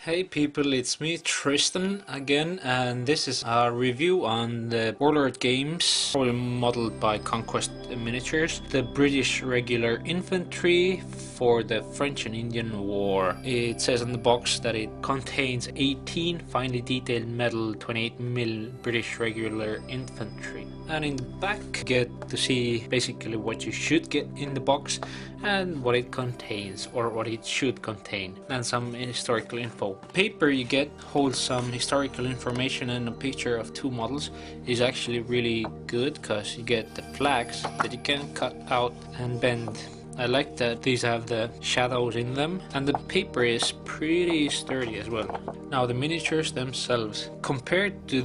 Hey people, it's me Tristan again, and this is a review on the Warlord games, probably modeled by Conquest Miniatures, the British regular infantry for the French and Indian War. It says on the box that it contains 18 finely detailed metal 28mm British regular infantry. And in the back you get to see basically what you should get in the box and what it contains, or what it should contain, and some historical info. The paper you get holds some historical information, and a picture of two models is actually really good because you get the flags that you can cut out and bend. I like that these have the shadows in them, and the paper is pretty sturdy as well. Now the miniatures themselves, compared to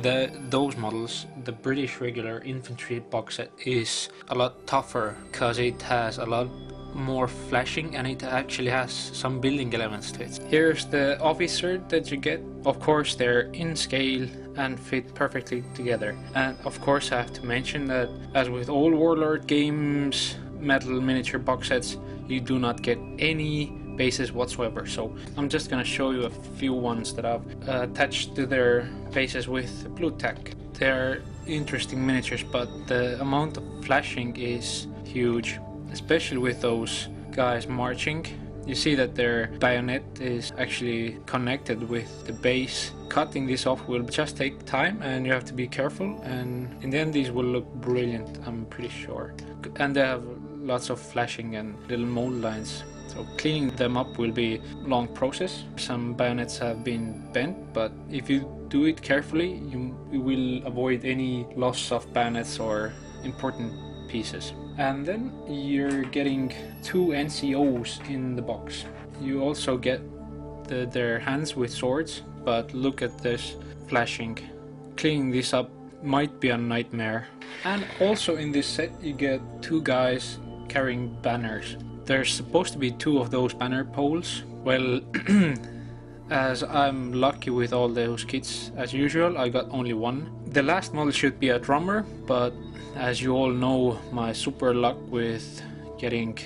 those models, the British regular infantry box set is a lot tougher because it has a lot more flashing and it actually has some building elements to it. Here's the officer that you get. Of course they're in scale and fit perfectly together. And of course I have to mention that, as with all Warlord games metal miniature box sets, you do not get any bases whatsoever. So I'm just gonna show you a few ones that I've attached to their bases with blue tack. They're interesting miniatures, but the amount of flashing is huge, especially with those guys marching. You see that their bayonet is actually connected with the base. Cutting this off will just take time and you have to be careful, and in the end these will look brilliant, I'm pretty sure. And they have lots of flashing and little mold lines, so cleaning them up will be a long process. Some bayonets have been bent, but if you do it carefully you will avoid any loss of bayonets or important pieces. And then you're getting two NCOs in the box. You also get their hands with swords, but look at this flashing. Cleaning this up might be a nightmare. And also in this set you get two guys carrying banners. There's supposed to be two of those banner poles. Well, as I'm lucky with all those kits as usual, I got only one. The last model should be a drummer, but as you all know my super luck with getting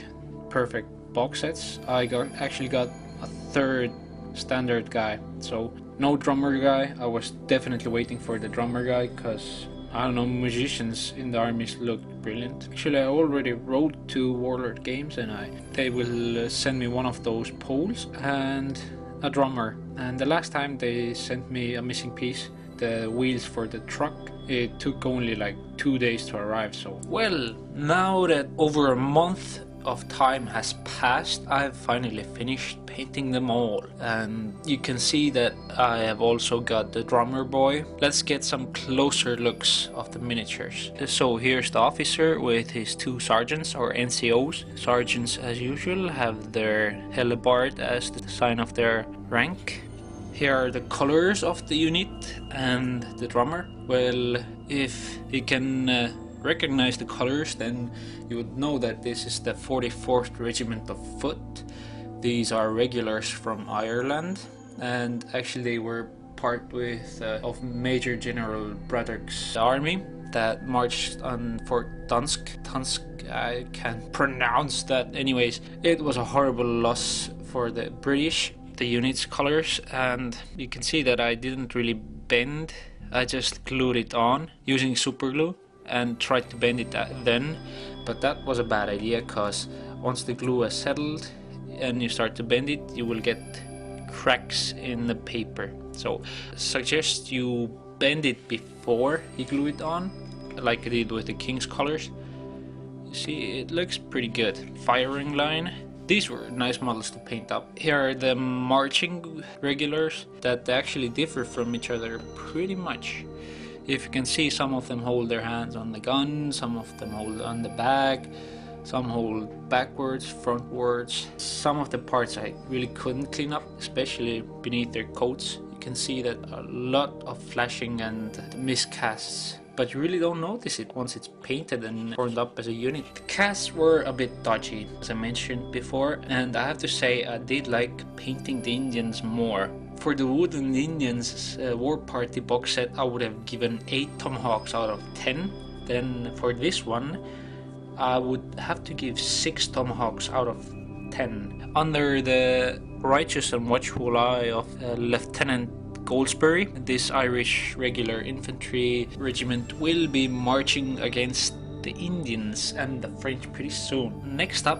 perfect box sets, I actually got a third standard guy. So no drummer guy. I was definitely waiting for the drummer guy because, I don't know, musicians in the armies look brilliant. Actually I already wrote to Warlord Games and they will send me one of those poles and a drummer. And the last time they sent me a missing piece, the wheels for the truck, it took only like 2 days to arrive. So well, now that over a month of time has passed, I've finally finished painting them all, and you can see that I have also got the drummer boy. Let's get some closer looks of the miniatures. So here's the officer with his two sergeants, or NCOs. Sergeants as usual have their hellebarde as the sign of their rank. Here are the colors of the unit and the drummer. Well, if you can recognize the colors, then you would know that this is the 44th Regiment of Foot. These are regulars from Ireland, and actually they were part of Major General Braddock's army that marched on Fort Dunsk. I can't pronounce that. Anyways, it was a horrible loss for the British. The unit's colors, and you can see that I didn't really bend. I just glued it on using super glue and tried to bend it then, but that was a bad idea because once the glue has settled and you start to bend it, you will get cracks in the paper. So suggest you bend it before you glue it on, like I did with the King's colors. You see, it looks pretty good. Firing line. These were nice models to paint up. Here are the marching regulars that actually differ from each other pretty much. If you can see, some of them hold their hands on the gun, some of them hold on the back, some hold backwards, frontwards. Some of the parts I really couldn't clean up, especially beneath their coats. You can see that a lot of flashing and miscasts, but you really don't notice it once it's painted and formed up as a unit. The casts were a bit dodgy, as I mentioned before, and I have to say I did like painting the Indians more. For the Wooden Indians War Party box set, I would have given 8 tomahawks out of 10. Then for this one, I would have to give 6 tomahawks out of 10. Under the righteous and watchful eye of Lieutenant Goldsbury. This Irish regular infantry regiment will be marching against the Indians and the French pretty soon. Next up,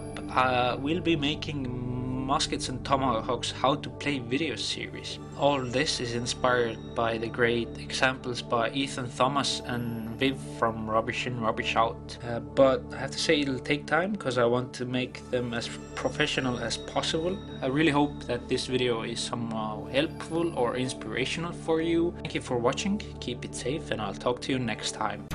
we'll be making Muskets and Tomahawks how to play video series. All this is inspired by the great examples by Ethan Thomas and Viv from Rubbish In Rubbish Out. But I have to say it'll take time because I want to make them as professional as possible. I really hope that this video is somehow helpful or inspirational for you. Thank you for watching, keep it safe, and I'll talk to you next time.